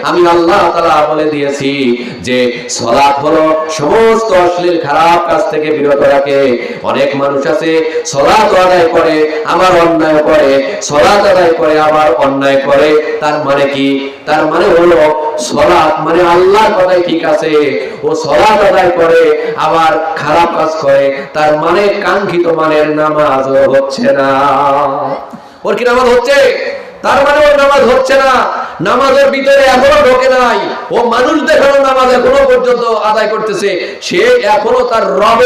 আমি আল্লাহ তাআলা বলে দিয়েছি যে সালাত হলো সমস্ত অশ্লীল খারাপ কাজ থেকে বিরত রাখে। অনেক মানুষ আছে সালাত আদায় করে আবার অন্যায় করে, সালাত আদায় করে আবার অন্যায় করে। তার মানে কি? তার মানে হলো সালাত মানে আল্লাহর কথাই ঠিক আছে, ও সালাত আদায় করে আবার খারাপ কাজ করে, তার মানে কাঙ্ক্ষিত মানের নামাজ হচ্ছে না। ওর কি নামাজ হচ্ছে? তার মানে ওর নামাজ হচ্ছে না, নামাজের ভিতরে এখনো ঢোকে নাই। ও মানুষ দেখানো নামাজ এখনো পর্যন্ত আদায় করতেছে, সে এখনো তার রব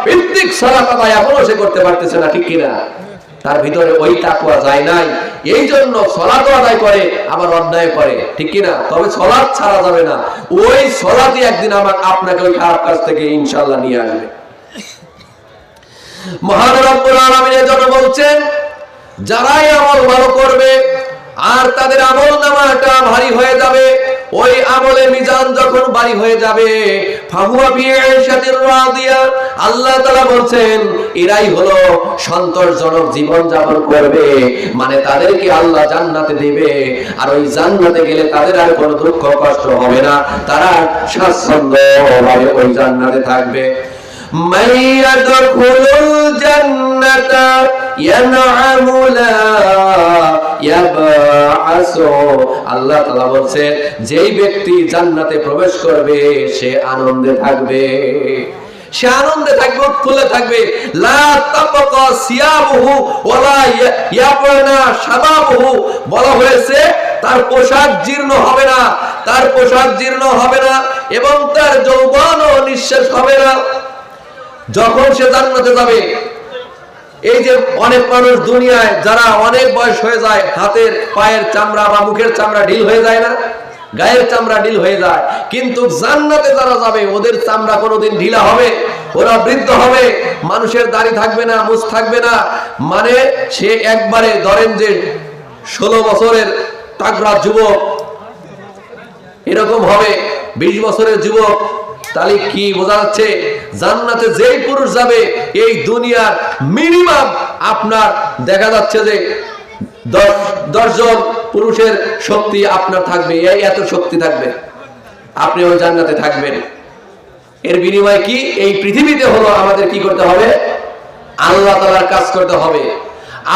ভিত্তিক সালাত আদায় এখনো সে করতে পারতেছে না, ঠিক কিনা? তার ভিতরে ওই তাকওয়া যায় নাই, এই জন্য সালাত আদায় করে আবার অন্যায় করে, ঠিক কিনা? তবে সালাত ছাড়া যাবে না, ওই সালাতই একদিন আপনাকে ওই খারাপ কাজ থেকে ইনশাআল্লাহ নিয়ে আসবে। মহান রব্বুল আলামিন এর জন্য বলছেন, যারাই আমল ভালো করবে আর তাদের আমল নামাটা ভারী হয়ে যাবে, ওই আমলের মিজান যখন ভারী হয়ে যাবে, ফাহুয়া ফি আইশাতির রাদিয়া, আল্লাহ তাআলা বলছেন এরাই হলো সন্তোষজনক জীবন যাপন করবে, মানে তাদেরকে আল্লাহ জান্নাতে দিবে। আর ওই জান্নাতে গেলে তাদের আর কোনো দুঃখ কষ্ট হবে না, তারা স্বাচ্ছন্দ্যভাবে ওই জান্নাতে থাকবে। من يدخل الجنة ينعم لا يبعث, আল্লাহ তাআলা বলছে যেই ব্যক্তি জান্নাতে প্রবেশ করবে সে আনন্দে থাকবে, সে আনন্দে থাকবে, উৎফুল্লে থাকবে। লা তাবকা সিয়াবুহু ওয়ালা ইয়াবনা শাবাবুহু, বলা হয়েছে তার পোশাক জীর্ণ হবে না, তার পোশাক জীর্ণ হবে না এবং তার যৌবনও নিঃশেষ হবে না যখন সে জান্নাতে যাবে। এই যে অনেক মানুষ দুনিয়ায় যারা অনেক বয়স হয়ে যায়, হাতের পায়ের চামড়া বা মুখের চামড়া ঢিল হয়ে যায় না, গায়ের চামড়া ঢিল হয়ে যায়, কিন্তু জান্নাতে যারা যাবে ওদের চামড়া কোনোদিন ঢিলা হবে, ওরা বৃদ্ধ হবে, মানুষের দাড়ি থাকবে না, মুছ থাকবে না, মানে সে একবারে ধরেন যে 16 বছরের তাগড়া যুবক এরকম হবে, 20 বছরের যুবক। তাহলে কি বোঝা যাচ্ছে? জান্নাতে যেই পুরুষ যাবে, এই দুনিয়ার মিনিমাম আপনার দেখা যাচ্ছে যে 10 জন পুরুষের শক্তি আপনার থাকবে, এই এত শক্তি থাকবে, আপনি ওই জান্নাতে থাকবেন। এর বিনিময়ে কি? এই পৃথিবীতে হলো আমাদের কি করতে হবে? আল্লাহ তাআলার কাজ করতে হবে,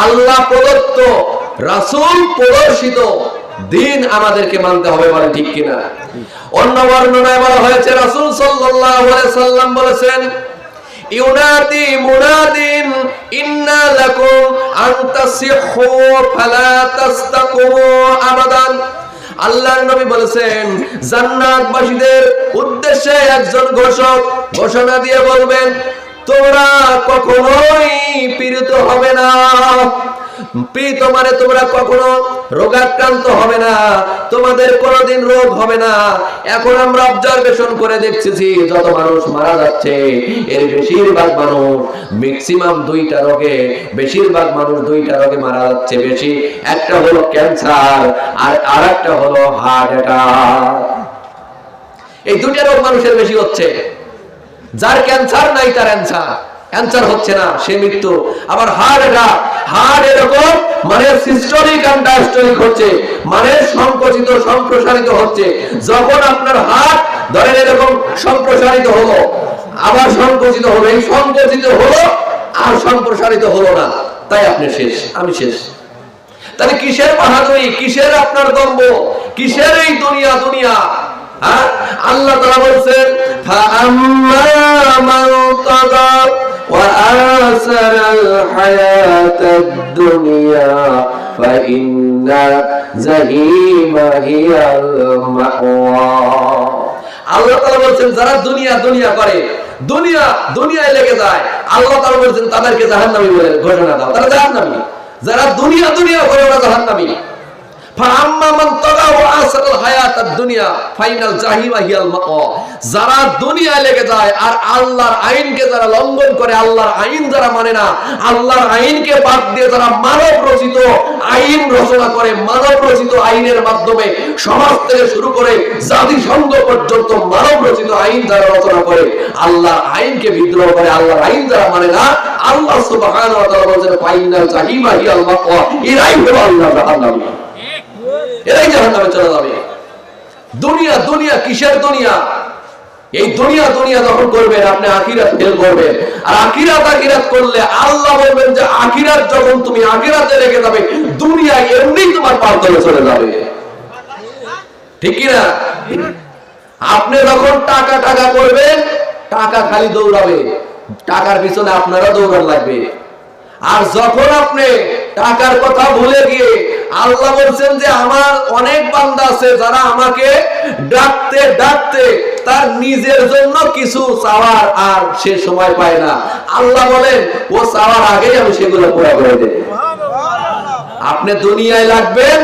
আল্লাহ প্রদত্ত রাসূল প্রদর্শিত দিন আমাদেরকে মানতে হবে, বলেন ঠিক কিনা? অন্য বর্ণনায় বলা হয়েছে রাসূল সাল্লাল্লাহু আলাইহি সাল্লাম বলেছেন, ইউনাদি মুনাদিন ইন্না লাকুম আন তাসিহু ফালা তাস্তাকুমু আবাদান। আল্লাহর নবী বলেছেন জান্নাতবাসীদের উদ্দেশ্যে একজন ঘোষক ঘোষণা দিয়ে বলবেন, তোমরা কখনোই পীড়িত হবে না, পীড়িত মানে তোমরা কখনো রোগাক্রান্ত হবে না, তোমাদের কোনোদিন রোগ হবে না। এখন আমরা অবজারভেশন করে দেখতেছি যত মানুষ মারা যাচ্ছে এর বেশিরভাগ মানুষ ম্যাক্সিমাম 2টা রোগে, বেশিরভাগ মানুষ 2টা রোগে মারা যাচ্ছে বেশি। একটা হলো ক্যান্সার আর আরেকটা হলো হার্ট অ্যাটাক। এই 2টা রোগ মানুষের বেশি হচ্ছে। যার ক্যান্সার নাই তার ক্যান্সার হচ্ছে না, সে মৃত্যু। আবার হার্ট এরকম মানে সিস্টোলিক এন্ড ডায়াস্টোলিক হচ্ছে, মানে সংকুচিত সম্প্রসারিত হচ্ছে। যখন আপনার হার্ট ধরেন এরকম সম্প্রসারিত হলো আবার সংকুচিত হলো, এই সংকুচিত হলো আর সম্প্রসারিত হলো না, তাই আপনি শেষ, আমি শেষ। তাহলে কিসের বাহাদুরি, কিসের আপনার দম্ভ, কিসের এই দুনিয়া? আল্লাহ তাআলা বলেন ফাআম্মা মান তাগা ওয়া আসারাল হায়াতাদ দুনিয়া ফাইন্না জাহিমা হিয়াল মাওয়া। আল্লাহ তাআলা বলেন যারা দুনিয়া করে, দুনিয়ায় লেগে যায়, আল্লাহ তাআলা বলেন তাদেরকে জাহান্নামী বলে ঘোষণা দাও, তারা জাহান্নামী। যারা দুনিয়া করে ওরা জাহান্নামী। যারা দুনিয়ায় লেগে যায় আর আল্লাহর আইনকে যারা লঙ্ঘন করে, আল্লাহর আইন যারা মানে না, আল্লাহর আইনকে বাদ দিয়ে যারা মানব রচিত আইন রচনা করে, মানব রচিত আইনের মাধ্যমে সমাজ থেকে শুরু করে জাতিসংঘ পর্যন্ত মানব রচিত আইন যারা রচনা করে, আল্লাহর আইনকে বিদ্রোহ করে, আল্লাহর আইন যারা মানে না, আল্লাহ সুবহানাহু ওয়া তাআলা বলেন ফাইনাল জাহিমা হিয়াল মাওয়া, এরাই হলো আল্লাহর জাহান্নামী, এরাই জাহান্নামে চলে যাবে। দুনিয়া দুনিয়া কিসের দুনিয়া? এই দুনিয়া দুনিয়া যখন করবেন আপনি আখিরাত ফেল করবেন। আর আখিরাত করলে আল্লাহ বলবেন যে আখিরাত যখন তুমি আখিরাতে রেখে যাবে, দুনিয়া এমনি তোমার পার তলে চলে যাবে। ঠিক কি না? আপনি যখন টাকা টাকা করবেন, টাকা খালি দৌড়াবে, টাকার পিছনে আপনারা দৌড়ান লাগবে। আর যখন আপনি টাকার কথা ভুলে গিয়ে, আল্লাহ বলছেন যে আমার অনেক বান্দা আছে যারা আমাকে ডাকতে ডাকতে তার নিজের জন্য কিছু চাওয়ার আর সে সময় পায় না, আল্লাহ বলেন ও চাওয়ার আগেই আমি সেগুলো পুরো করে দেব। আপনি দুনিয়ায় লাগবেন,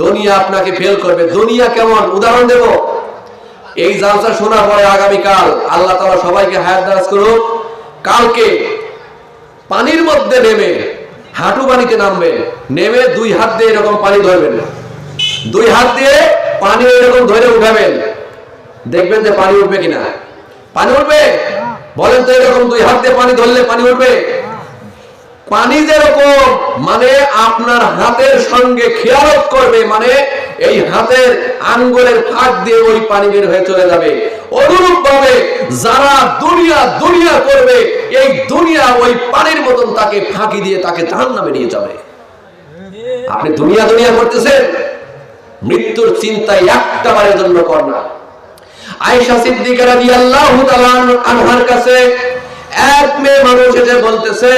দুনিয়া আপনাকে ফেল করবে। দুনিয়া কেমন উদাহরণ দেব। এই জালসা শোনার পরে আগামীকাল আল্লাহ তাআলা সবাইকে হায়াত দারাজ করুক, কালকে পানির মধ্যে নেমে হাঁটু পানিতে নামবেন, নেমে দুই হাত দিয়ে এরকম পানি ধরবেন, দুই হাত দিয়ে পানি এরকম ধরে উঠাবেন, দেখবেন যে পানি উঠবে কিনা। পানি উঠবে? বলেন তো, এরকম দুই হাত দিয়ে পানি ধরলে পানি উঠবে? পানি যেরকম মানে আপনার হাতের সঙ্গে খেয়ালত করবে, মানে এই হাতের আঙ্গুলের ফাঁক দিয়ে ওই পানি বের হয়ে চলে যাবে। অনুরূপ ভাবে যারা দুনিয়া দুনিয়া করবে, এই দুনিয়া ওই পানির মতন তাকে ফাঁকি দিয়ে তাকে জাহান্নামে নিয়ে যাবে। আপনি দুনিয়া দুনিয়া করতেছেন, মৃত্যুর চিন্তায় একটা বারের জন্য কর না। আয়েশা সিদ্দিকা রাদিয়াল্লাহু তাআলা আনহার কাছে এক মেয়ে মানুষ এসে বলতেছে,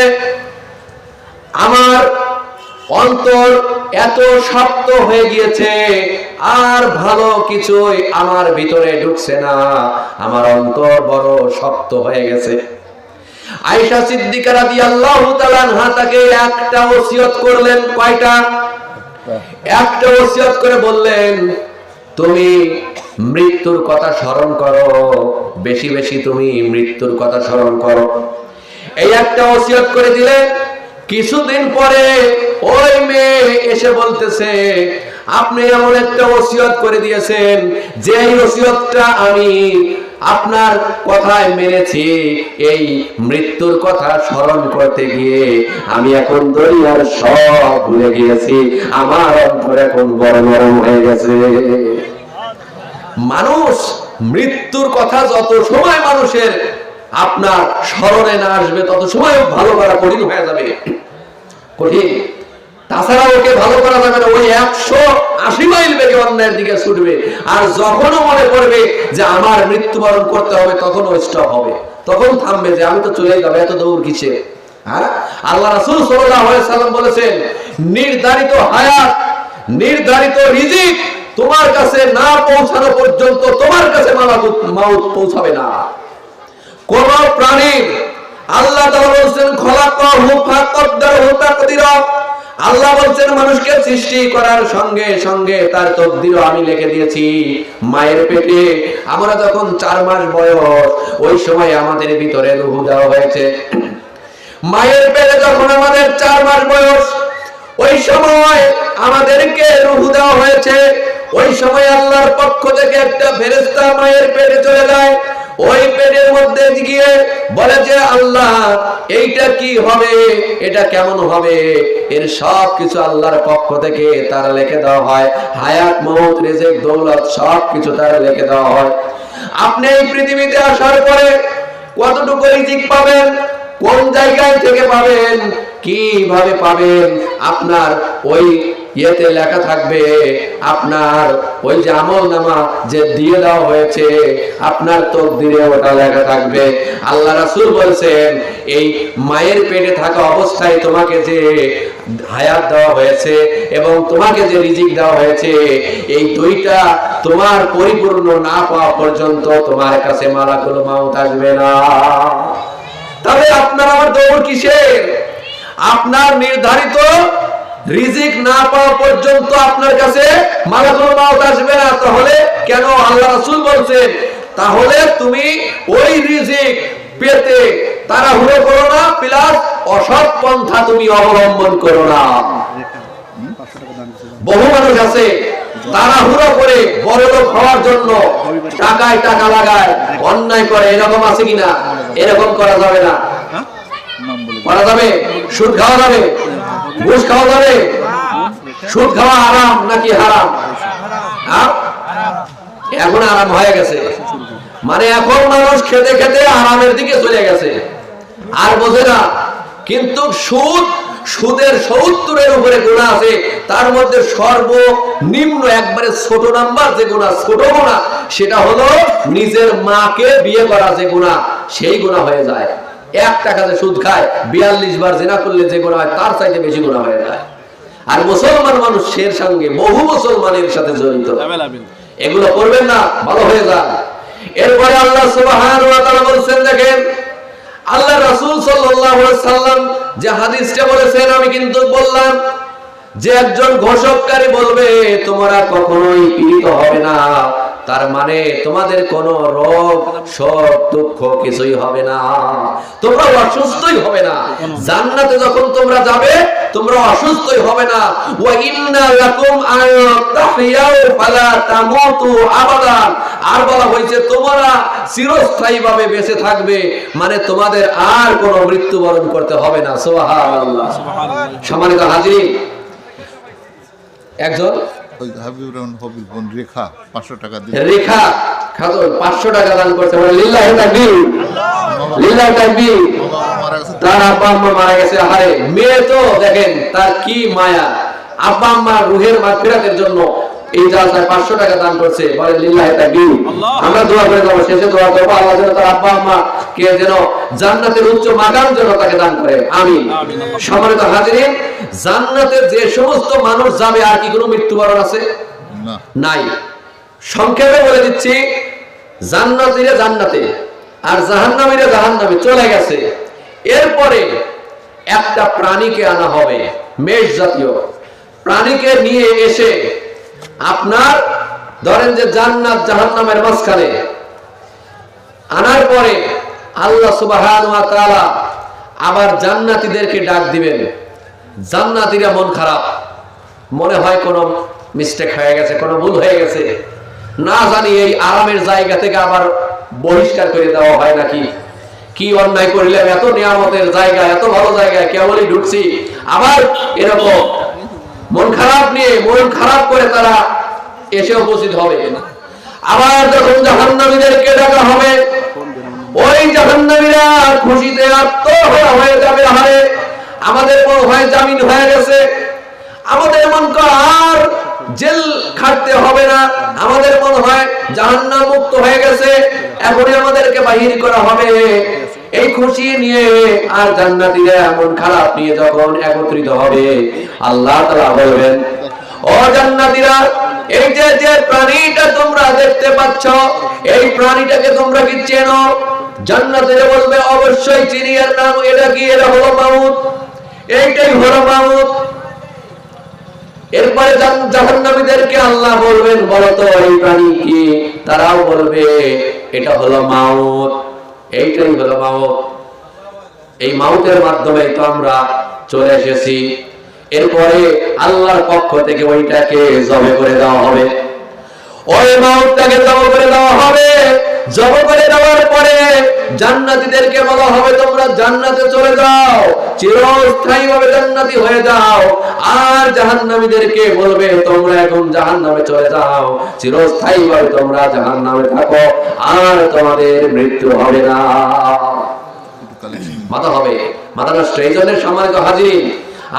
আমার অন্তর এত শক্ত হয়ে গিয়েছে, আর ভালো কিছুই আমার ভিতরে ঢুকছে না, আমার অন্তর বড় শক্ত হয়ে গেছে। আয়েশা সিদ্দিকা রাদিয়াল্লাহু তাআলা আনহা তাকে একটা ওসিয়ত করলেন। কয়টা? একটা ওসিয়ত করে বললেন, তুমি মৃত্যুর কথা স্মরণ করো, বেশি বেশি তুমি মৃত্যুর কথা স্মরণ করো। এই একটা ওসিয়ত করে দিলেন। কিছুদিন পরে ওই মেয়ে এসে বলতেছে, আপনি এমন একটা ওসিয়ত করে দিয়েছেন যে এই ওসিয়তটা আমি আপনার কথায় মেনেছি, এই মৃত্যুর কথা স্মরণ করতে গিয়ে আমি এখন দুনিয়ার সব ভুলে গিয়েছি, আমার অন্তর এখন বড় নরম হয়ে গেছে। মানুষ মৃত্যুর কথা যত সময় মানুষের আপনার স্মরণে না আসবে, তত সময় ভালো করা কঠিন হয়ে যাবে, কঠিন। তাছাড়া ওকে ভালো করা যাবে না, ওই 180 মাইল বেগে অন্যায়ের দিকে ছুটবে। আর যখনও মনে করবে যে আমার মৃত্যুবরণ করতে হবে, তখন ও স্টপ হবে, তখন থামবে যে আমি তো চলে যাবো, এত দৌড় কিসে। হ্যাঁ, আল্লাহ রাসূল সাল্লাল্লাহু আলাইহি সাল্লাম বলেছেন, নির্ধারিত হায়াত, নির্ধারিত রিজিক তোমার কাছে না পৌঁছানো পর্যন্ত তোমার কাছে মাউত পৌঁছাবে না। কোন প্রাণীর আল্লাহ তাআলা বলেন খলাকাহু ফাকাদ্দারহু তাকদীরা, আল্লাহ বলেন মানুষকে সৃষ্টি করার সঙ্গে সঙ্গে তার তকদিরও আমি লিখে দিয়েছি। মায়ের পেটে আমরা যখন 4 মাস বয়স, ওই সময় আমাদের ভিতরে রূহ দেওয়া হয়েছে। মায়ের পেটে যখন আমাদের 4 মাস বয়স, ওই সময় আমাদেরকে রূহ দেওয়া হয়েছে। ওই সময় আল্লাহর পক্ষ থেকে একটা ফেরেশতা মায়ের পেটে চলে যায়, ওই পেটের মধ্যে গিয়ে বলে যে আল্লাহ এইটা কি হবে, এটা কেমন হবে, এর সব কিছু আল্লাহর পক্ষ থেকে তার লিখে দেওয়া হয়। হায়াত, মওত, রিজিক, দৌলত সব কিছু তার লিখে দেওয়া হয়। আপনি এই পৃথিবীতে আসার পরে কতটুকু রিজিক পাবেন, কোন জায়গায় থেকে পাবেন, কিভাবে পাবেন, আপনার ওই ইয়েতে লেখা থাকবে। আপনার ওই যে আমলনামা যে দিয়ে দেওয়া হয়েছে, আপনার তকদিরে ওটা লেখা থাকবে। আল্লাহ রাসূল বলেন, এই মায়ের পেটে থাকা অবস্থায় তোমাকে যে হায়াত দেওয়া হয়েছে এবং তোমাকে যে রিজিক দেওয়া হয়েছে, এই দুইটা তোমার পরিপূর্ণ না পাওয়া পর্যন্ত তোমার কাছে মালাকুল মাউত আসবে না। তবে আপনার আমার দৌড় কিসের? আপনার নির্ধারিত রিজিক না পাওয়া পর্যন্ত আপনার কাছে মালাকুল মাউত আসবে না। তাহলে কেন আল্লাহ রাসূল বলছেন, তাহলে তুমি ওই রিজিক পেতে তাড়াহুড়ো করো না, প্লাস অসৎ পন্থা তুমি অবলম্বন করো না। বহু মানুষ আছে তাড়াহুড়ো করে বড়লোক হওয়ার জন্য টাকায় টাকা লাগায়, অন্যায় করে। এরকম আছে কিনা? এরকম করা যাবে না। করা যাবে? সুদ খাওয়া যাবে? ঘুষ খাওয়া যাবে? সুদ খাওয়া হারাম নাকি হারাম? এখন আরাম হয়ে গেছে, মানে এখন মানুষ খেতে খেতে আরামের দিকে চলে গেছে, আর বোঝে না। কিন্তু সুদের ৭০-এর উপরে গুনাহ আছে, তার মধ্যে সর্বনিম্ন একবারে ছোট নাম্বার যে গুনাহ, ছোট গুনাহ, সেটা হলো নিজের মাকে বিয়ে করা যে গুনাহ, সেই গুনাহ হয়ে যায়। 1 টাকাতে সুদ খায়, 42 বার জিনা করলে যে গুনাহ হয় তার চাইতে বেশি গুনাহ হয়ে যায়। আর মুসলমান মানুষের সঙ্গে বহু মুসলমানের সাথে জড়িত, এগুলো করবেন না, ভালো হয়ে যান। এরপরে আল্লাহ সুবহানাহু ওয়া তাআলা বলেন, দেখেন আল্লাহ রাসূল সাল্লাল্লাহু আলাইহি সাল্লাম যে হাদিসটা বলেছেন, আমি কিন্তু বললাম যে একজন ঘোষককারী বলবে তোমরা কখনোই পীড়িত হবে না, তার মানে তোমাদের কোনো রোগ শোক দুঃখ কিছুই হবে না, তোমরা অসুস্থই হবে না। জান্নাতে যখন তোমরা যাবে তোমরা অসুস্থই হবে না। ওয়া ইন্না লাকুম আন তাহইয়াউ ফালা তামুতু আবাদান, আর বলা হয়েছে তোমরা চিরস্থায়ীভাবে বেঁচে থাকবে, মানে তোমাদের আর কোনো মৃত্যুবরণ করতে হবে না। সুবহানাল্লাহ। সম্মানিত হাজির, একজন হাবিবুর রহমান হবিল বোন রেখা 500 টাকা দিল, রেখা খাতুন 500 টাকা দান করতে বলে লিল্লাহি তাকবীর, লিল্লাহি তাকবীর। তার আব্বা আম্মা মারা গেছে, আরে মেয়ে তো দেখেন তার কি মায়া, আব্বা আম্মা রুহের মাগফিরাতের জন্য এই জালসায় 500 টাকা দান করছে, বলে লিল্লাহি তাকবীর। আমরা দোয়া করে দেব, শেষে দোয়া করব আল্লাহ যেন তার আব্বা আম্মা কে যেন জান্নাতের উচ্চ মাকাম যেন তাকে দান করে, আমিন। সম্মানিত হাজিরিন, জান্নাতে যে সমস্ত মানুষ যাবে আর কি কোনো মৃত্যুবরণ আছে? না, নাই। সংক্ষেপে বলে দিচ্ছি, জান্নাতীরা জান্নাতে আর জাহান্নামীরা জাহান্নামে চলে গেছে। এরপরে একটা প্রাণীকে আনা হবে, মেষ জাতীয় প্রাণীকে নিয়ে এসে আপনার ধরেন যে জান্নাত জাহান্নামের মাঝখানে আনার পরে আল্লাহ সুবহানাহু ওয়া তাআলা আবার জান্নাতীদেরকে ডাক দিবেন। জান্নাতীরা মন খারাপ, মনে হয় কোনো মিস্টেক হয়ে গেছে, কোনো ভুল হয়ে গেছে, না জানি এই আরামের জায়গা থেকে আবার বহিষ্কার করে দেওয়া হয় নাকি, কি অন্যায় করিলাম, এত নিয়ামতের জায়গা, এত ভালো জায়গায় কেবলই ঢুকছি, আবার এরকম মন খারাপ নিয়ে, মন খারাপ করে তারা এসে উপস্থিত হবে। আবার যখন জাহান্নামীদেরকে ডাকা হবে, ওই জাহান্নামীরা খুশিতে আত্মহরা হয়ে যাবে, আরে আমাদের মনে হয় জামিন হয়ে গেছে, আমাদের মন আর জেল খাটতে হবে না, আমাদের মনে হয় জাহান্নাম মুক্ত হয়ে গেছে, এখনই আমাদেরকে বাহির করা হবে। এই খুশি নিয়ে আর জান্নাতীরা মন খারাপ নিয়ে যখন একত্রিত হবে, আল্লাহ তাআলা বলবেন, ও জান্নাতীরা, এই যে প্রাণীটা তোমরা দেখতে পাচ্ছ, এই প্রাণীটাকে তোমরা কি চেনো? জান্নাতীরা বলবে, অবশ্যই চিনি, এর নাম এটা কি? এরা হলো মাউত, এইটাই হলো মাউত। এরপরে জাহান্নামীদেরকে আল্লাহ বলবেন, বলো তো এই প্রাণী কি? তারাও বলবে এটা হলো মাউত, এইটাই হলো মাউত, এই মাউতের মাধ্যমে তো আমরা চলে এসেছি। এরপরে আল্লাহর পক্ষ থেকে ওইটাকে জবে করে দেওয়া হবে, ওই মাউতটাকে জবে করে দেওয়া হবে। জবে করে দেওয়ার পরে জান্নাতীদেরকে বলা হবে, তোমরা জান্নাতে চলে যাও, চিরস্থায়ীভাবে জান্নাতি হয়ে যাও। আর জাহান্নামীদেরকে বলবে, তোমরা এখন জাহান্নামে চলে যাও, চিরস্থায়ীভাবে তোমরা জাহান্নামে থাকো, আর তোমাদের মৃত্যু হবে না। মাথা হবে, মাথা নষ্ট। এই জন্য সম্মানিত হাজির,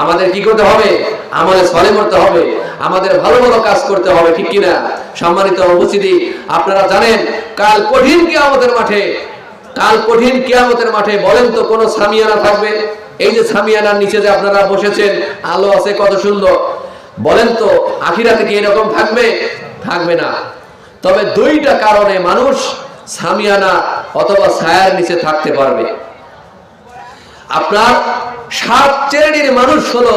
আমাদের কি করতে হবে? আমলে সলে করতে হবে, আমাদের ভালো ভালো কাজ করতে হবে, ঠিক কিনা? সম্মানিত উপস্থিতি, আপনারা জানেন কাল কঠিন কিয়ামতের মাঠে, কাল কঠিন কিয়ামতের মাঠে বলেন তো কোন সামিয়ানা থাকবে? এই যে সামিয়ানার নিচে যে আপনারা বসেছেন, আলো আছে কত সুন্দর, বলেন তো আখিরাতে কি এরকম থাকবে? থাকবে না। তবে দুইটা কারণে মানুষ সামিয়ানা অথবা ছায়ার নিচে থাকতে পারবে। আপনার 7 শ্রেণীর মানুষ হলো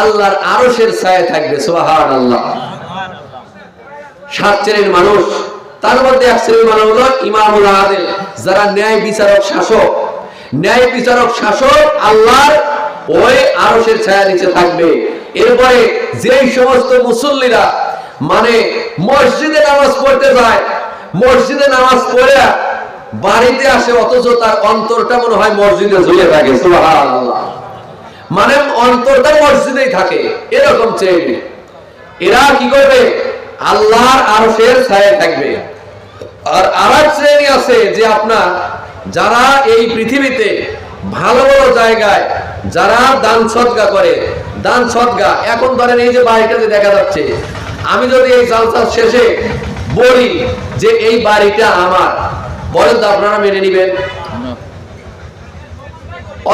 আল্লাহর আরশের ছায়ায় থাকবে, সুবহানাল্লাহ। 7 শ্রেণীর মানুষ, তার মধ্যে এক শ্রেণীর মানুষ হলো ইমামুল আদিল, যারা ন্যায় বিচারক শাসক, ন্যায় বিচারক শাসক আল্লাহর ওই আরশের ছায়ার নিচে থাকবে। এরপরে যেই সমস্ত মুসল্লিরা মানে মসজিদে নামাজ পড়তে যায়, মসজিদে নামাজ পড়ে বাড়িতে আসে, অথচ তার অন্তরটা মনে হয় মসজিদে ঝুলে থাকে, সুবহানাল্লাহ, মানে অন্তরটা মসজিদেই থাকে, এরকম শ্রেণী। এরা কি করবে? আল্লাহর আরশের ছায়ায় থাকবে। আর আরেক শ্রেণী আছে যে আপনার যারা এই পৃথিবীতে ভালো ভালো জায়গায় যারা দান সদকা করে, দান সদকা, এখন ধরেন এই যে বাড়িটা যে দেখা যাচ্ছে, আমি যদি এই জালসা শেষে বলি যে এই বাড়িটা আমার, বলেন তো আপনারা মেনে নিবেন? না।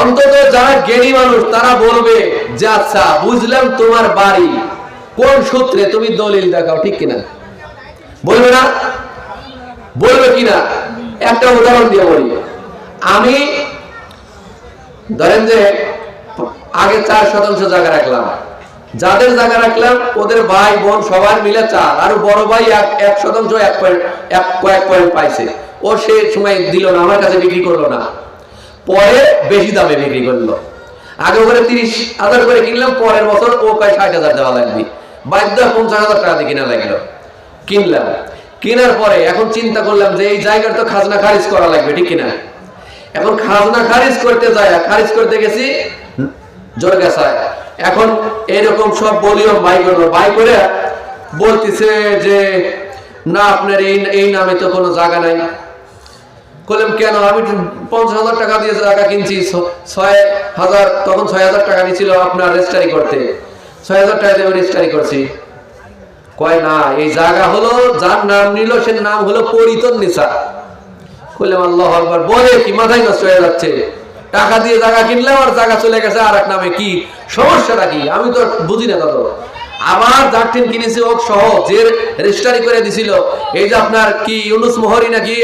অন্তত যারা জ্ঞানী মানুষ তারা বলবে যে আচ্ছা বুঝলাম তোমার বাড়ি, কোন সূত্রে, তুমি দলিল দেখাও, ঠিক কিনা? বলবে না? বলবে কিনা? একটা উদাহরণ দিয়ে বলি। আমি ধরেন যে আগে 4% জায়গা রাখলাম, যাদের জায়গা রাখলাম ওদের ভাই বোন সবাই মিলে 4, আর বড় ভাই 1% 1 পয়েন্ট পাইছে, ও সে সময় দিল না, আমার কাছে বিক্রি করলো না, পরে বেশি দামে বিক্রি করলো। আগে ওখানে 30,000 করে কিনলাম, পরের বছর ও প্রায় 60,000 দেওয়া লাগবে, বাধ্য 50,000 টাকা দিয়ে কিনা লাগলো। কিনলাম, কেনার পরে এখন চিন্তা করলাম যে এই জায়গার তো খাজনা খারিজ করা লাগবে, ঠিক কিনা? এখন খাজনা খারিজ করতে যায়, খারিজ করতে গেছি জোরগাছায়, এখন এরকম সব বলিও বাই করে বলতেছে যে না আপনার এই নামে তো কোনো জায়গা নাই। বললাম কেন? আমি 50,000 টাকা দিয়ে জায়গা কিনছি, 6,000, তখন 6,000 টাকা নিয়েছিল আপনার রেজিস্ট্রি করতে, 6,000 টাকা দিয়ে রেজিস্ট্রি করছি। কয় না, এই জায়গা হলো যার নাম নিল সে নাম হলো পরিতন নিসা। বললাম আল্লাহু আকবার, বলে কি মাথায় নষ্ট হয়ে যাচ্ছে, টাকা দিয়ে জায়গা কিনলাম আর জায়গা চলে গেছে আর এক নামে, কি সমস্যাটা কি? আমি তো বুঝি না তত। আবার যারটিন কিনেছি ও সহ যে রেজিস্ট্রি করে দিছিল, এই যে আপনার কি ইউনুস মোহরি নাকি,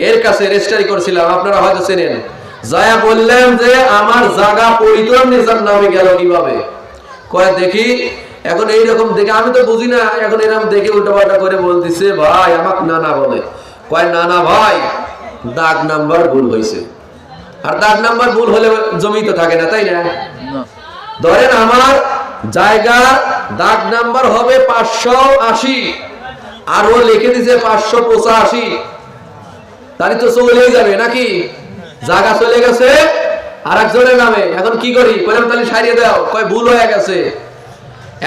এর কাছে রেজিস্ট্রি করেছিলাম, আপনারা হয়তো চেনেন। জয়া বললেন যে আমার জায়গা পরিতন নিসার নামে গেল কিভাবে? কয় দেখি, এখন এইরকম দেখে আমি তো বুঝি না, এখন এরকম দেখে উল্টাপাল্টা করে বলতেছে ভাই আমাকে নানা বলে। কয় নানা ভাই দাগ নাম্বার ভুল হয়েছে, আর দাগ নাম্বার ভুল হলে জমি তো থাকে না, তাই না? ধরেন আমার জায়গা দাগ নাম্বার হবে 580, আর ও লিখে দিছে 585, তাহলে তো চলেই যাবে নাকি? জায়গা চলে গেছে আর একজনের নামে, এখন কি করি? বললাম তাহলে সারিয়ে দাও। কয় ভুল হয়ে গেছে।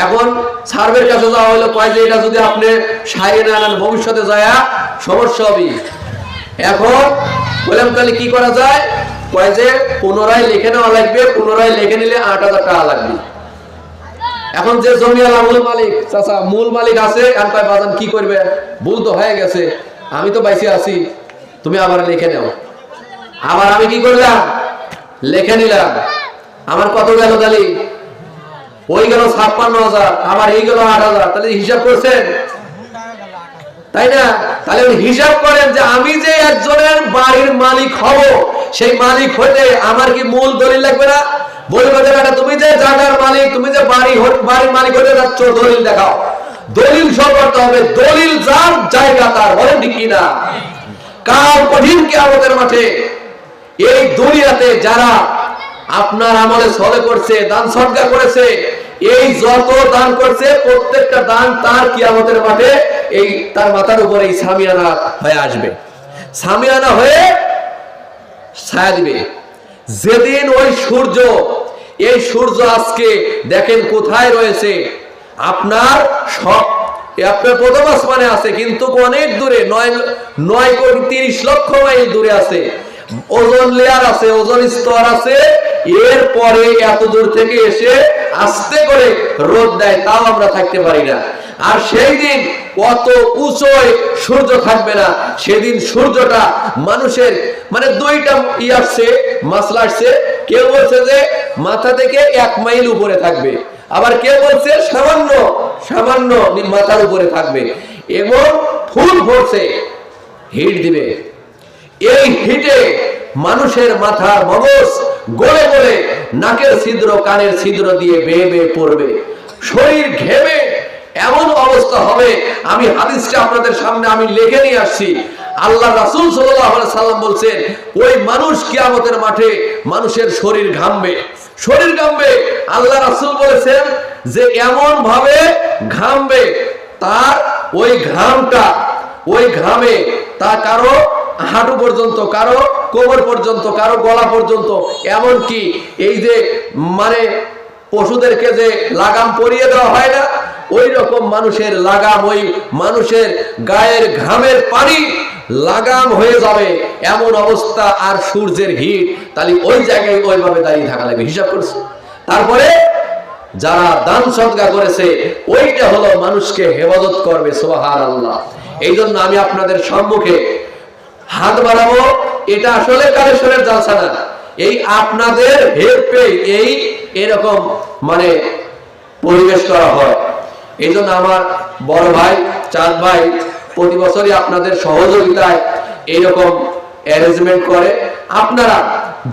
এখন সার্ভের কাছে যাওয়া হলো, কয় যে এটা যদি আপনি সারিয়ে না আনেন ভবিষ্যতে যায় সমস্যা হবে। এখন বললাম তাহলে কি করা যায়? কয় যে পুনরায় লিখে নেওয়া লাগবে, পুনরায় লিখে নিলে 8,000 টাকা লাগবে। এখন যে জমিওয়ালা মূল মালিক, চাচা মূল মালিক আছে, আর কয় বাজান কি করবে, ভুল তো হয়ে গেছে, আমি তো বাইসে আছি, তুমি আবার লিখে নাও। আবার আমি কি করলাম? লিখে নিলাম। আমার কত গেল তাহলে? ওই গেল 56,000, আবার এই গেল 8,000, তাহলে হিসাব করছেন, তাই না? তাহলে হিসাব করেন যে আমি যে একজনের বাড়ির মালিক হব, সেই মালিক হতে আমার কি মূল দলিল লাগবে না? বলবে যে বেটা তুমি যে জায়গার মালিক, তুমি যে বাড়ির মালিক হতে যাচ্ছ, দলিল দেখাও। দলিল সব করতে হবে, দলিল যার জায়গা তার, বলেন ঠিক কিনা? কাল কঠিন কিয়ামতের মাঠে এই দুনিয়াতে যারা আপনার আমলে সলে করছে, দান সদকা করেছে, এই যত দান করছে প্রত্যেকটা দান তার কিয়ামতের মাঠে এই তার মাথার উপরে এই সামিয়ানা হয়ে আসবে, সামিয়ানা হয়ে ছায়া দিবে। যেদিন ওই সূর্য, এই সূর্য আজকে দেখেন কোথায় রয়েছে, আপনার সব আপনার প্রথম আসমানে আছে, কিন্তু অনেক দূরে, 9 কোটি 30 লক্ষ মাইল দূরে আছে। ওজন লেয়ার আছে, ওজন স্তর আছে, এরপরে এত দূর থেকে এসে আস্তে করে রোদ দেয়, তাও আমরা থাকতে পারি না। আর সেই দিন কত উঁচুয় সূর্য থাকবে না, সেদিন সূর্যটা মানুষের মানে 2টা আসছে, মাসলা আসছে। কেউ বলছে যে মাথা থেকে 1 মাইল উপরে থাকবে, আবার কেউ বলছে সামান্য সামান্য মাথার উপরে থাকবে, এবং ফুল ভরছে, হিট দিবে। এই হিটে মানুষের মাথার মগজ গলে গলে নাকের ছিদ্র, কানের ছিদ্র দিয়ে বেয়ে বেয়ে পড়বে, শরীর ঘেমে এমন অবস্থা হবে। আমি হাদিসটা আপনাদের সামনে আমি লিখে নিয়ে আসছি। আল্লাহ রাসূল সাল্লাল্লাহু আলাইহি সাল্লাম বলছেন, ওই মানুষ কিয়ামতের মাঠে মানুষের শরীর ঘামবে, শরীর ঘামবে। আল্লাহ রাসূল বলেছেন যে এমন ভাবে ঘামবে, তার ওই ঘামটা, ওই ঘামে তা কারো হাঁটু পর্যন্ত, কারো কোমর পর্যন্ত, কারো গলা পর্যন্ত, এমন কি এই যে মানে পশুদেরকে যে লাগাম পরিয়ে দেওয়া হয় না, ওই রকম মানুষের লাগাম, ওই মানুষের গায়ের ঘামের পানি লাগাম হয়ে যাবে এমন অবস্থা, আর সূর্যের হিট, তাহলে ওই জায়গায় ওইভাবে দাঁড়িয়ে থাকা লাগবে। হিসাব করছে। তারপরে যারা দান সদকা করেছে ওইটা হলো মানুষকে হেফাজত করবে। সুবহানাল্লাহ। এই জন্য আমি আপনাদের সম্মুখে হাত বাড়াবো, এটা আসলে কালেশ্বরের জালসা না, এই আপনাদের হেল্পে এই এরকম মানে পরিবেশ করা হয়। এই জন্য আমার বড় ভাই চাঁদ ভাই প্রতি বছরই আপনাদের সহযোগিতায় এইরকম অ্যারেঞ্জমেন্ট করে। আপনারা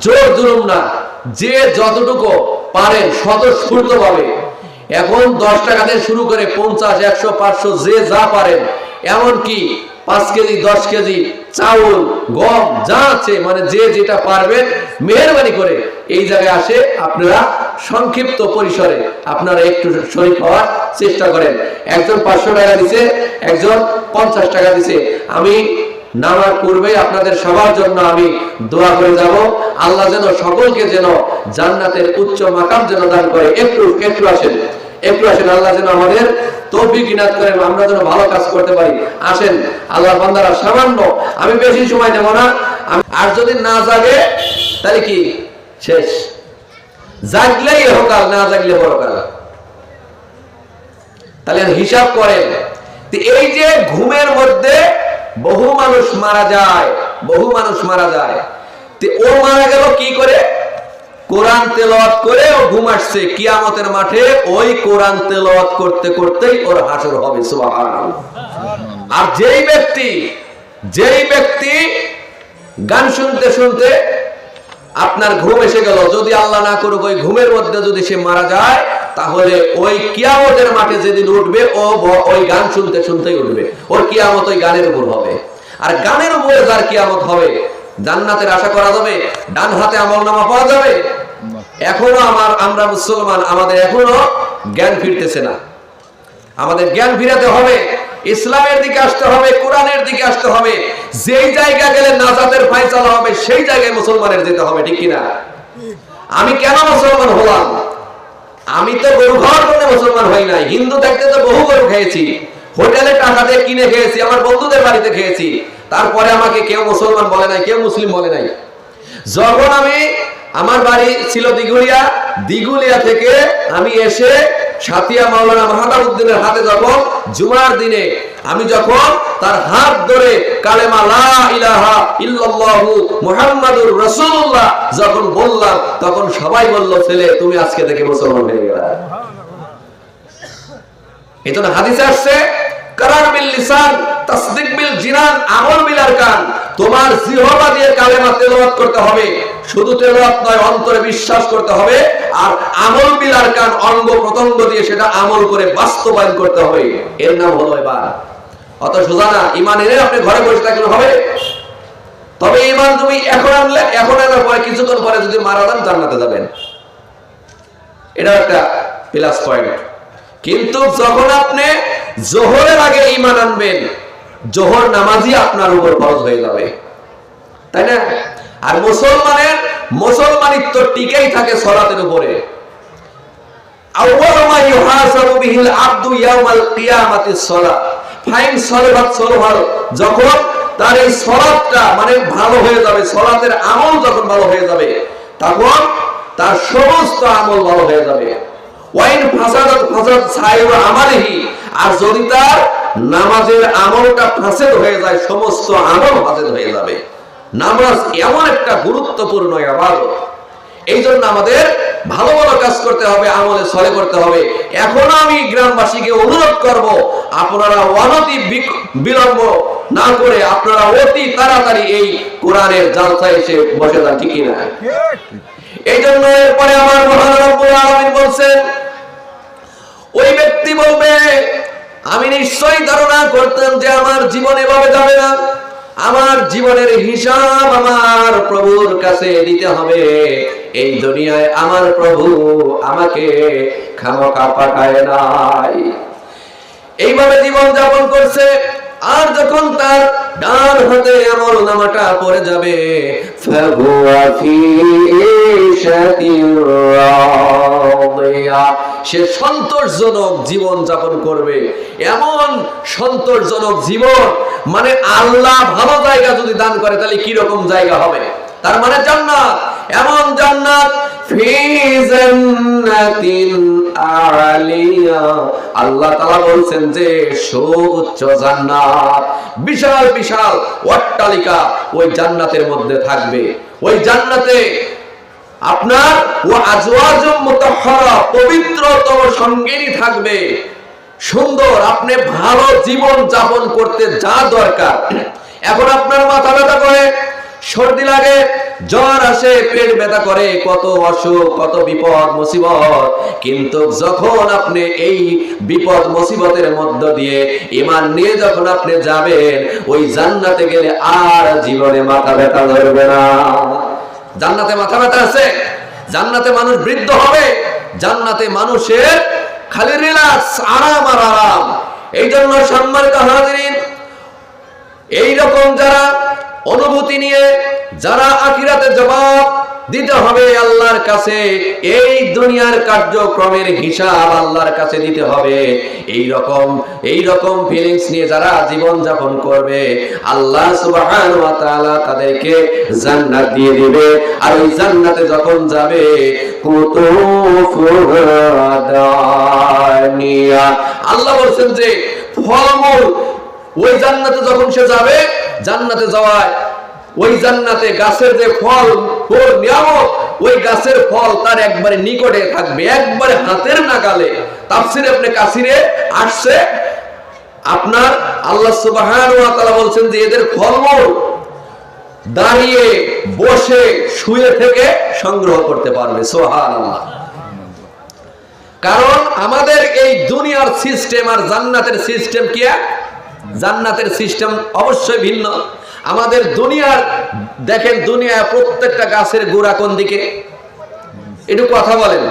জোর জুলুম না, যে যতটুকু পারেন স্বতঃস্ফূর্ত ভাবে, এখন 10 টাকা থেকে শুরু করে 50, 100, 500 যে যা পারেন, এমনকি 5 কেজি 10 কেজি চাউল গম যা আছে, মানে যে যেটা পারবেন মেহেরবানি করে এই জায়গায় আসে আপনারা সংক্ষিপ্ত পরিসরে আপনারা একটু শরীক হওয়ার চেষ্টা করেন। একজন 500 টাকা দিছে, একজন 50 টাকা দিছে। আমি নামার পূর্বে আপনাদের সবার জন্য আমি দোয়া করে যাব, আল্লাহ যেন সকলকে যেন জান্নাতের উচ্চ মাকাম যেন দান করে। একটু আসেন, একটু আসেন, আল্লাহ যেন আমাদের তৌফিক ইনাত করেন, আমরা যেন ভালো কাজ করতে পারি। আসেন আল্লাহর বান্দারা, সামান্য, আমি বেশি সময় নেব না। আর যদি না জাগে তাহলে কি শেষ, জাগলেই ইহকাল, না জাগলে পরকাল। তাহলে হিসাব করেন, এই যে ঘুমের মধ্যে বহু মানুষ মারা যায়, বহু মানুষ মারা যায়, ও মারা গেল কি করে? কোরআন তেলাওয়াত করে ও ঘুম আসছে, কিয়ামতের মাঠে ওই কোরআন তেলাওয়াত করতে করতেই ওর হাসর হবে। সুবহানাল্লাহ। আর যেই ব্যক্তি গান শুনতে শুনতে আপনার ঘুম এসে গেল, যদি আল্লাহ না করুক ওই ঘুমের মধ্যে যদি সে মারা যায়, তাহলে ওই কিয়ামতের মাঠে যেদিন উঠবে ও ওই গান শুনতে শুনতেই উঠবে, ওর কিয়ামত ওই গানের উপর হবে। আর গানের উপরে যার কিয়ামত হবে, জান্নাতের আশা করা যাবে? ডান হাতে আমলনামা পাওয়া যাবে? এখনো আমরা মুসলমান, আমাদের এখনো জ্ঞান ফিরতেছে না। আমাদের জ্ঞান ফিরাতে হবে, ইসলামের দিকে আসতে হবে, কোরআনের দিকে আসতে হবে। যেই জায়গা গেলে নাজাতের ফায়সালা হবে সেই জায়গায় মুসলমানের যেতে হবে, ঠিক কিনা? আমি কেন মুসলমান হলাম? আমি তো গরু খাওয়ার জন্য মুসলমান হই নাই। হিন্দু থাকতে তো বহু গরু খেয়েছি, হোটেলে টাকা দিয়ে কিনে খেয়েছি, আমার বন্ধুদের বাড়িতে খেয়েছি, তারপরে আমাকে কেউ মুসলমান বলে নাই, কেউ মুসলিম বলে নাই। যখন আমার বাড়ি ছিল দিগুলিয়া থেকে আমি এসে সাতিয়া মাওলানা মাহাতাবউদ্দিনের হাতে যখন জুমার দিনে আমি যখন তার হাত ধরে কালেমা লা ইলাহা ইল্লাল্লাহু মুহাম্মাদুর রাসূলুল্লাহ যখন বললাম, তখন সবাই বলল, ছেলে তুমি আজকে থেকে মুসলমান হয়ে গেলা। এজন্য হাদিসে আসছে, কারার বিল লিসান তাসদিক বিল জিনান আমল বিল আরকান। তোমার জিহ্বা দিয়ে কালেমা তেলাওয়াত করতে হবে, শুধু তেলাওয়াত নয়, অন্তরে বিশ্বাস করতে হবে। আর আমল বিল আরকান, অঙ্গ প্রত্যঙ্গ দিয়ে সেটা আমল করে বাস্তবায়ন করতে হবে। এর নাম হলো ঈমান। অত সোজা না। ঈমান এনে আপনি ঘরে বসে থাকলে হবে? তবে ঈমান তুমি এখন আনলে, এখন আনার পরে কিছুক্ষণ পরে যদি মারা যান জান্নাতে যাবেন, এটা একটা প্লাস পয়েন্ট। কিন্তু যখন আপনি জোহরের আগে ঈমান আনবেন, জোহর নামাজই আপনার উপর ফরজ হয়ে যাবে, তাই না? আর মুসলমানিত্ব টিকেই থাকে সালাতের উপরে। আউয়ালু মা ইউহাসাবু বিহিল আবদু ইয়াউমাল কিয়ামাতিস সালাত ফাইন সালাত সালাত। যখন তার এই সালাতটা মানে ভালো হয়ে যাবে, সালাতের আমল যখন ভালো হয়ে যাবে, তখন তার সমস্ত আমল ভালো হয়ে যাবে। ওয়াইন ফাসাদাত ফাসাদ সাইরু আমালিহি। আর যদি তার নামাজের আমলটা ফাসেদ হয়ে যায়, সমস্ত আমল ফাসেদ হয়ে যাবে। নামাজ এমন একটা গুরুত্বপূর্ণ ইবাদত, এই জন্য আমাদের ভালো ভালো কাজ করতে হবে, আমলে সলে করতে হবে। এখনো আমি গ্রামবাসীকে অনুরোধ করব, আপনারা অনতি বিলম্ব না করে আপনারা অতি তাড়াতাড়ি এই কোরআনের জালসায় এসে বসে যান, ঠিক কিনা? এই জন্য এরপরে আমার মহান রব্বুল আলামিন বলছেন, ওই ব্যক্তি বলবে, আমি নিশ্চয়ই ধারণা করতাম যে আমার জীবন এভাবে যাবে না, আমার জীবনের হিসাব আমার প্রভুর কাছে দিতে হবে। এই দুনিয়ায় আমার প্রভু আমাকে খামোখা পাঠায় নাই। এইভাবে জীবন যাপন করছে। আর যখন তার ডান হাতে আমল নামাটা পড়ে যাবে, ফাহুয়া ফি ঈশাতির রাদিয়া, সে সন্তোষজনক জীবন যাপন করবে। এমন সন্তোষজনক জীবন মানে আল্লাহ ভালো জায়গা যদি দান করে তাহলে কি রকম জায়গা হবে, তার মানে জান্নাত। এমন জান্নাত ফি জান্নাতিন আলিয়া, আল্লাহ তাআলা বলছেন যে সুউচ্চ জান্নাত, বিশাল বিশাল অট্টালিকা ওই জান্নাতের মধ্যে থাকবে। ওই জান্নাতে আপনার ওয়া আজওয়াজুম মুতাহহারা, পবিত্রতম সঙ্গিনী থাকবে। সুন্দর, আপনি ভালো জীবন যাপন করতে যা দরকার। এখন আপনার মাথা ব্যথা করে, সর্দি লাগে, জ্বর আসে, পেট ব্যথা করে, কত অসুখ, কত বিপদ মুসিবত, কিন্তু যখন আপনি এই বিপদ মুসিবতের মধ্য দিয়ে ঈমান নিয়ে যখন আপনি যাবেন, ওই জান্নাতে গেলে আর জীবনে মাথা ব্যথা ধরবে না। জান্নাতে মাথা ব্যথা আছে? জান্নাতে মানুষ বৃদ্ধ হবে, জান্নাতে মানুষের খালি রিল্যাক্স, আরাম আর আরাম। এই জন্য সম্মানিত হাজিরিন, এইরকম যারা অনুভূতি নিয়ে, যারা আখিরাতে জবাব দিতে হবে আল্লাহর কাছে, এই দুনিয়ার কার্যক্রমের হিসাব আল্লাহর কাছে দিতে হবে, এই রকম ফিলিংস নিয়ে যারা জীবন যাপন করবে, আল্লাহ সুবহানাহু ওয়া তাআলা তাদেরকে জান্নাত দিয়ে দিবে। আর ওই জান্নাতে যখন যাবে, কুতুফুহা দানিয়া, আল্লাহ বলছেন যে ফলমূল ওই জান্নাতে যখন সে যাবে, জান্নাতে যাওয়ায় ওই জান্নাতে গাছের যে ফল নিয়ামত, ওই গাছের ফল তার একবারে নিকটে থাকবে, একবারে হাতের নাগালে। তাফসিরে ইবনে কাসিরে আসছে, আপনার আল্লাহ সুবহানাহু ওয়া তাআলা বলছেন যে এদের ফলমূল দাঁড়িয়ে, বসে, শুয়ে থেকে সংগ্রহ করতে পারবে। সুবহানাল্লাহ। কারণ আমাদের এই দুনিয়ার সিস্টেম আর জান্নাতের সিস্টেম কি এক? জান্নাতের সিস্টেম অবশ্যই ভিন্ন। আমাদের দুনিয়ার দেখেন, দুনিয়ায় প্রত্যেকটা গাছের গোড়া কোন দিকে, একটু কথা বলেন।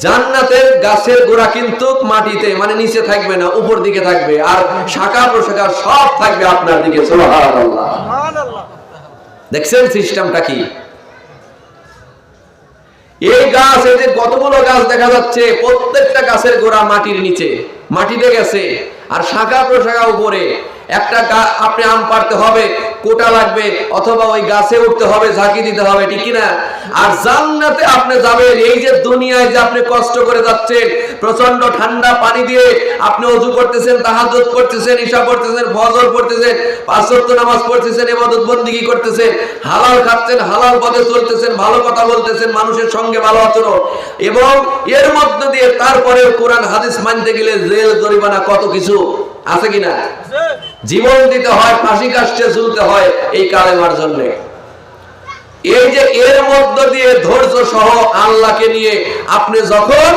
জান্নাতের গাছের গোড়া কিন্তু মাটিতে, মানে নিচে থাকবে না, উপর দিকে থাকবে, আর শাখা প্রশাখা সব থাকবে আপনার দিকে। সুবহানাল্লাহ। দেখছেন সিস্টেমটা কি? এই গাছ, এই যে কতগুলো গাছ দেখা যাচ্ছে, প্রত্যেকটা গাছের গোড়া মাটির নিচে, মাটিতে গেছে, আর শাখা প্রশাখা উপরে। একটা আপনি আম পাড়তে হবে, কোটা লাগবে, অথবা ওই গাছে উঠতে হবে, ঝাঁকি দিতে হবে, ঠিক কিনা? আর জান্নাতে আপনি যাবেন, এই যে দুনিয়ায় যে আপনি কষ্ট করে যাচ্ছেন, প্রচন্ড ঠান্ডা পানি দিয়ে আপনি ওযু করতেছেন, তাহাজ্জুদ করতেছেন, ইশা পড়তেছেন, ফজর পড়তেছেন, পাঁচ ওয়াক্ত নামাজ পড়তেছেন, ইবাদত বন্দেগী করতেছেন, হালাল খাচ্ছেন, হালাল পথে চলতেছেন, ভালো কথা বলতেছেন, মানুষের সঙ্গে ভালো আচরণ, এবং এর মধ্য দিয়ে তারপরে কোরআন হাদিস মানতে গেলে জেল, জরিমানা, কত কিছু আছে কিনা? জীবন দিতে হয়, ফাঁসি কাস্টে ঝুলতে হয় এই কালেমার জন্য। এই যে এর মধ্য দিয়ে ধৈর্য সহ আল্লাহকে নিয়ে আপনি যখন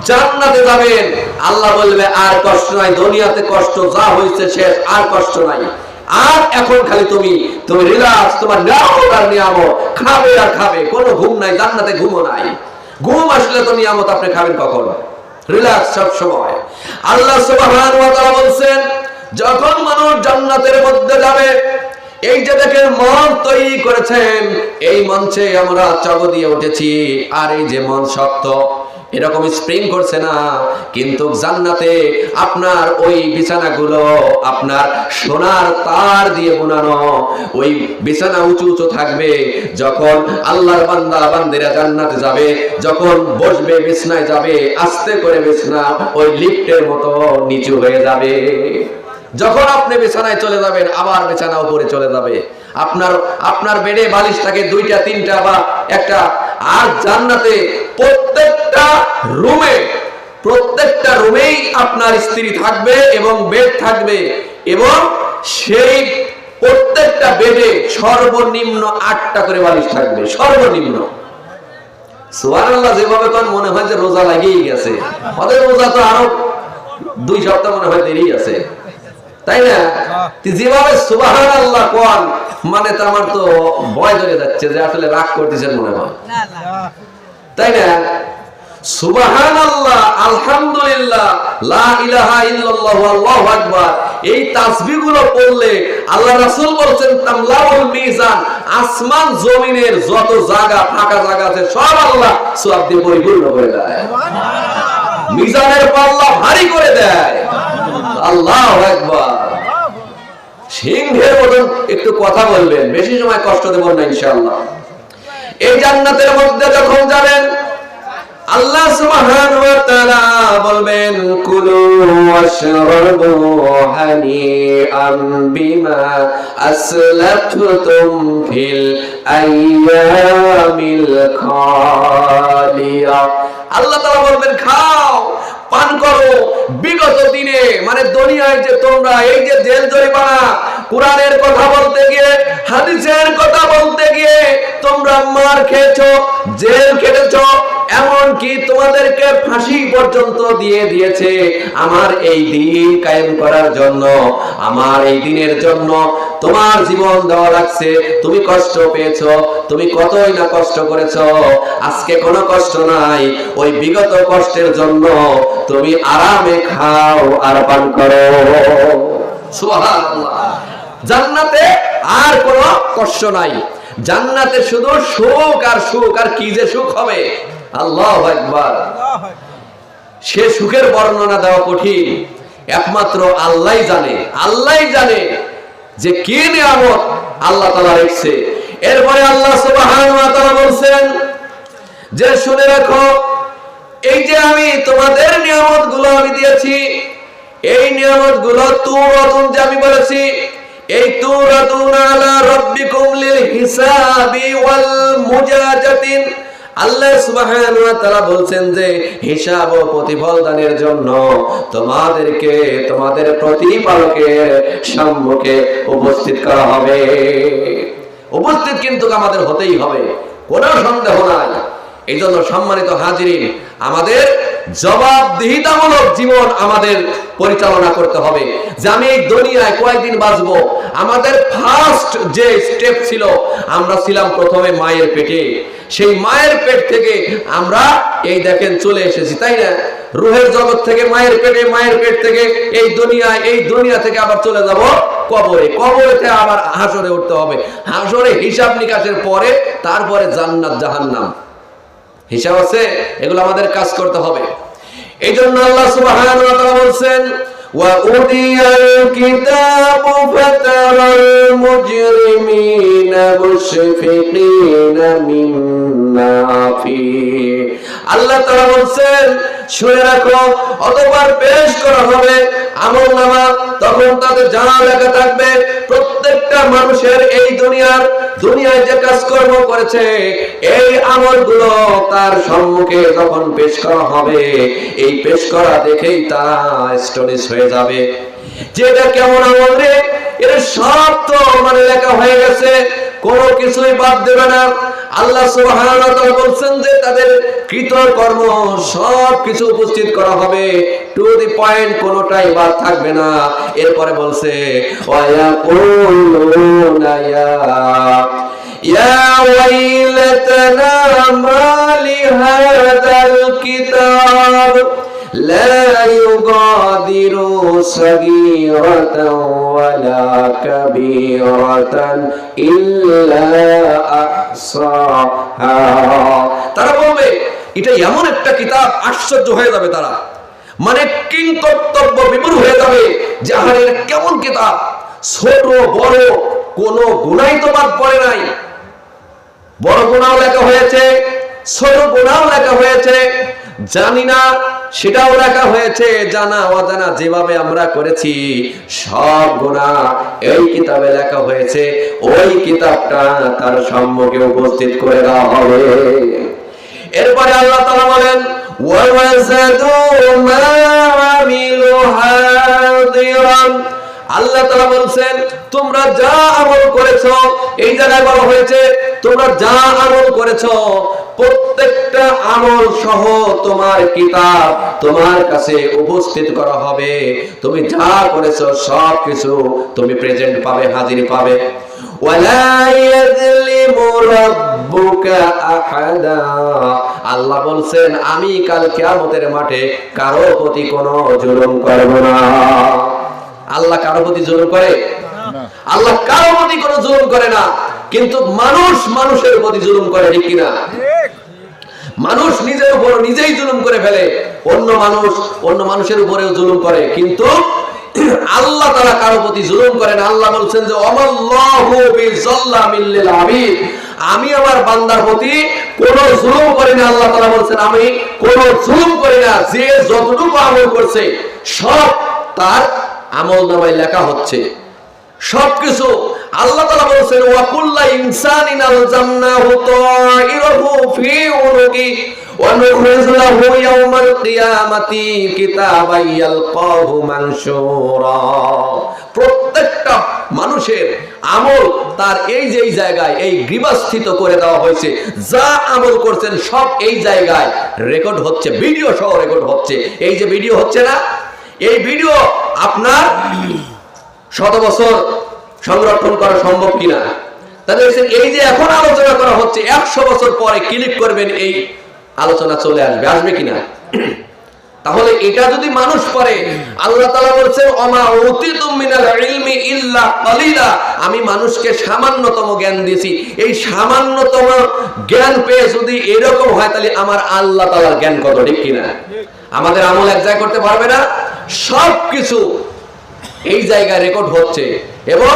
জান্নাতে যাবেন, আল্লাহ বলবে আর কষ্ট নাই, দুনিয়াতে কষ্ট যা হয়েছে শেষ, আর কষ্ট নাই। আর এখন খালি তুমি রিল্যাক্স, তোমার নিয়ামত আর নিয়ামত, খাবে আর খাবে, কোনো ঘুম নাই, জান্নাতে ঘুমও নাই। ঘুম আসলে তো নিয়ামত আপনি খাবেন কখন? রিল্যাক্স সব সময়। আল্লাহ সুবহানাহু ওয়া তাআলা বলছেন, যখন মানুষ জান্নাতের মধ্যে যাবে, এই যে দেখেন মন তৈরি করেছেন, এই মঞ্চে আমরা চগ দিয়ে উঠেছি, আর এই যে মন শক্ত, এরকম স্প্রিং করছে না, কিন্তু জান্নাতে আপনার ওই বিছানাগুলো আপনার সোনার তার দিয়ে বোনানো, ওই বিছানা উঁচু উঁচু থাকবে। যখন আল্লাহর বান্দা বান্দিরা জান্নাতে যাবে, যখন বসবে, বিছানায় যাবে, আস্তে করে বিছানা ওই লিফটের মতো নিচু হয়ে যাবে। যখন আপনি বিছানায় চলে যাবেন, আবার বিছানা উপরে চলে যাবে। আপনার বেডে বালিশ থাকে 2টা 3টা বা একটা। আর জান্নাতে প্রত্যেকটা রুমেই আপনার স্ত্রী থাকবে এবং বেড থাকবে, এবং সেই প্রত্যেকটা বেডে সর্বনিম্ন 8টা করে বালিশ থাকবে, সর্বনিম্ন। সুবহানাল্লাহ। যেভাবে কোন মনে হয় যে রোজা লাগিয়েই গেছে, ওদের রোজা তো আরো 2 সপ্তাহ মনে হয় দেরি আছে, তাই না? যেভাবে সুবহানাল্লাহ কোন, মানে তো আমার তো ভয় ধরে যাচ্ছে যে আসলে রাগ করতেছেন মনে হয়, তাই না? সুবহানাল্লাহ, আলহামদুলিল্লাহ, লা ইলাহা ইল্লাল্লাহু আল্লাহু আকবার, এই তাসবিহগুলো পড়লে আল্লাহ রাসূল বলেছেন তামলাউল মিজান, আসমান জমিনের যত জায়গা ফাঁকা জায়গা আছে সব আল্লাহ সওয়াব দিয়ে পরিপূর্ণ করে দেয়। মিজানের পাল্লা ভারী করে দেয়। আল্লাহু আকবার। সিংহের মতন একটু কথা বলবেন, বেশি সময় কষ্ট দেব না ইনশাআল্লাহ। এই জান্নাতের মধ্যে যখন যাবেন আল্লাহ সুবহানাহু ওয়া তাআলা বলবেন কুলু ওয়াশরাবু হানিআম বিমা আসলাফতুম ফিল আইয়ামিল খালিয়া। আল্লাহ তাআলা বলবেন খাও, পান করো, বিগত দিনে মানে দুনিয়ায় যে তোমরা এই যে জেল জরিমানা, কোরআনের কথা বলতে গিয়ে, হাদিসের কথা বলতে গিয়ে তোমরা মার খেয়েছো, জেল খেটেছো, এমন কি তোমাদেরকে ফাঁসি পর্যন্ত দিয়ে দিয়েছে আমার এই দিন কায়েম করার জন্য, আমার এই দিনের জন্য তোমার জীবন দেওয়া লাগছে, তুমি কষ্ট পেয়েছো, তুমি কতই না কষ্ট করেছো, আজকে কোনো কষ্ট নাই, ওই বিগত কষ্টের জন্য তুমি আরামে খাও আর পান করো। সুবহানাল্লাহ। জান্নাতে আর কোনো কষ্ট নাই, জান্নাতে শুধু সুখ আর সুখ, আর কি যে সুখ হবে আল্লাহু আকবার। সে সুখের বর্ণনা দেওয়া কঠিন, একমাত্র আল্লাহই জানে, আল্লাহই জানে যে কি নিয়ামত আল্লাহ তাআলা রেখেছে। এরপরে আল্লাহ সুবহানাহু ওয়া তাআলা বলেন যে শুনে রাখো, এই যে আমি তোমাদের নিয়ামতগুলো আমি দিয়েছি, এই নিয়ামতগুলো তুরাতুন, যে আমি বলেছি এই তুরাতুন আলা রাব্বিকুম লিল হিসাবি ওয়াল মুজাজাতিন, আল্লাহ সুবহানাহু ওয়া তাআলা বলছেন যে হিসাব ও প্রতিফল দানের জন্য তোমাদেরকে তোমাদের প্রতিপালকের সম্মুখে উপস্থিত করা হবে। উপস্থিত কিন্তু আমাদের হতেই হবে, কোনো সন্দেহ নাই। এই জন্য সম্মানিত হাজিরিন, আমাদের জবাবদিহিতামূলক জীবন আমাদের পরিচালনা করতে হবে যে আমি এই দুনিয়ায় কয়েকদিন বাঁচবো। আমাদের ফার্স্ট যে স্টেপ ছিল, আমরা ছিলাম প্রথমে মায়ের পেটে, সেই মায়ের পেট থেকে আমরা এই দেখেন চলে এসেছি, তাই না? রূহের জগৎ থেকে মায়ের পেটে, মায়ের পেট থেকে এই দুনিয়ায়, এই দুনিয়া থেকে আবার চলে যাব কবরে, কবরে থেকে আবার হাসরে উঠতে হবে, হাসরে হিসাব নিকাশের পরে তারপরে জান্নাত জাহান্নাম হিসাব আছে, এগুলো আমাদের কাজ করতে হবে। এই জন্য আল্লাহ সুবহানাহু ওয়া তাআলা বলেন ওয়া উদিয়াল কিতাবু ফাতারাল মুজরিমিনা মুশফিকিনা মিম্মা ফি। আল্লাহ তাআলা বলেন শুনে রাখো, অতঃপর পেশ করা হবে আমলনামা, তখন তাদের জানা লেখা থাকবে প্রত্যেকটা মানুষের এই দুনিয়ায় যে কাজকর্ম করেছে এই আমলগুলো তার সম্মুখে যখন পেশ করা হবে, এই পেশ করা দেখেই তা স্টোরিজ হয়ে যাবে যে এটা কেমন আমল রে, এর সব তো মানে লেখা হয়ে গেছে, কোনো কিছুই বাদ দেবে না। আল্লাহ সুবহানাহু ওয়া তাআলা বলেন যে তাদের কৃতকর্ম সব কিছু উপস্থিত করা হবে, টু দি পয়েন্ট, কোনোটাই বাদ থাকবে না। এরপরে বলছে ওয়ায়াকুলুনা ইয়া ওয়াইলাতানা মালি হাযাল কিতাব লা ইউগাদিরু সাগীরাতান ওয়ালা কাবীরাতান ইল্লা আহসাহা। তারা বলবে এটা এমন একটা কিতাব, আশ্চর্য হয়ে যাবে তারা, মানে কিং কর্তব্য বিমূঢ় হয়ে যাবে যে আরে কেমন কিতাব, ছোট বড় কোন গুনাহ তো বাদ পড়ে নাই, বড় গুনাহ লেখা হয়েছে, ছোট গুনাহ লেখা হয়েছে, জানি না সেটাও লেখা হয়েছে, জানা অজানা যেভাবে আমরা করেছি সব গুনাহ এই কিতাবে লেখা হয়েছে, ওই কিতাবটা তার সম্মুখে উপস্থিত করে দেওয়া হবে। এরপরে আল্লাহ তাআলা বলেন ওয়াজাদু মা আমিলু হাদিরান। আল্লাহ তাআলা বলেন তোমরা যা আমল করেছো, এই জায়গায় বলা হয়েছে তোমরা যা আমল করেছো প্রত্যেকটা আমল সহ তোমার কিতাব তোমার কাছে উপস্থিত করা হবে, তুমি যা করেছো সব কিছু তুমি প্রেজেন্ট পাবে, হাজির পাবে। ওয়ালা ইয়াযলিমু রাব্বুকা আহাদা, আল্লাহ বলছেন আমি কাল কিয়ামতের মাঠে কারো প্রতি কোনো জুলুম করব না। আল্লাহ কারো প্রতি জুলুম করে? আল্লাহ কারো প্রতি কোনো জুলুম করে না, কিন্তু মানুষ মানুষের প্রতি জুলুম করে, ঠিক কিনা? মানুষ নিজের উপর নিজেই জুলুম করে ফেলে, অন্য মানুষের উপরেও জুলুম করে, কিন্তু আল্লাহ তাআলা কারো প্রতি জুলুম করেন। আল্লাহ বলছেন যে আমাল্লাহু বিযাল্লামিল লিল আবিদ, আমি আমার বান্দার প্রতি কোনো জুলুম করি না। আল্লাহ তাআলা বলছেন আমি কোনো জুলুম করি না, যে যতটুকু আমল করছে সব তার আমলনামায় লেখা হচ্ছে, সবকিছু। আল্লাহ তাআলা বলেছেন ওয়া কুল্লু ইনসানিন আলজামনাহু তাইরাহু ফি উনুকি ওয়া নুখরিজু লাহু ইয়াওমাল কিয়ামাতি কিতাবান ইয়ালকাহু মানশুরা। প্রত্যেকটা মানুষের আমল তার এই যে জায়গায় এই গ্রীবাস্থিত করে দেওয়া হয়েছে, যা আমল করছেন সব এই জায়গায় রেকর্ড হচ্ছে, ভিডিও সহ রেকর্ড হচ্ছে। এই যে ভিডিও হচ্ছে না, এই ভিডিও আপনার 100 বছর সংরক্ষণ করা সম্ভব কিনা? তাহলে এই যে এখন আলোচনা করা হচ্ছে 100 বছর পরে ক্লিক করবেন এই আলোচনা চলে আসবে কিনা? তাহলে এটা যদি মানুষ পড়ে, আল্লাহ তাআলা বলেন ওমা উতিতুম মিনাল ইলমি ইল্লা কালিলা, আমি মানুষকে সামান্যতম জ্ঞান দিয়েছি। এই সামান্যতম জ্ঞান পেয়ে যদি এরকম হয়, তাহলে আমার আল্লাহ তাআলার জ্ঞান কত, ঠিক কিনা? আমাদের আমল এক জায়গায় করতে পারবে না, সবকিছু এই জায়গায় রেকর্ড হচ্ছে। এবং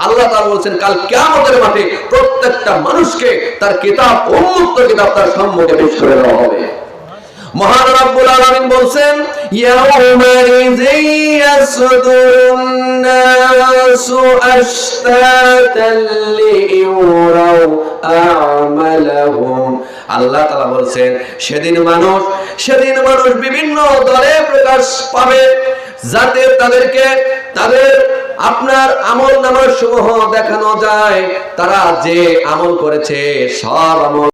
আল্লাহ তাআলা বলেন কাল কিয়ামতের মাঠে প্রত্যেকটা মানুষকে তার কিতাব, উন্মুক্ত কিতাব তার সম্মুখে পেশ করে দেওয়া হবে। মহান রব্বুল আলামিন বলেন ইয়াউমা ইয়াসদুরুন নাসু আশতাতাল লিইউরাউ আমালাহুম। আল্লাহ তাআলা বলেন সেদিন মানুষ বিভিন্ন দলে প্রকাশ পাবে, যাতে তাদেরকে তাদের আপনার আমল নামার সমূহ দেখানো যায়, তারা যে আমল করেছে সব আমল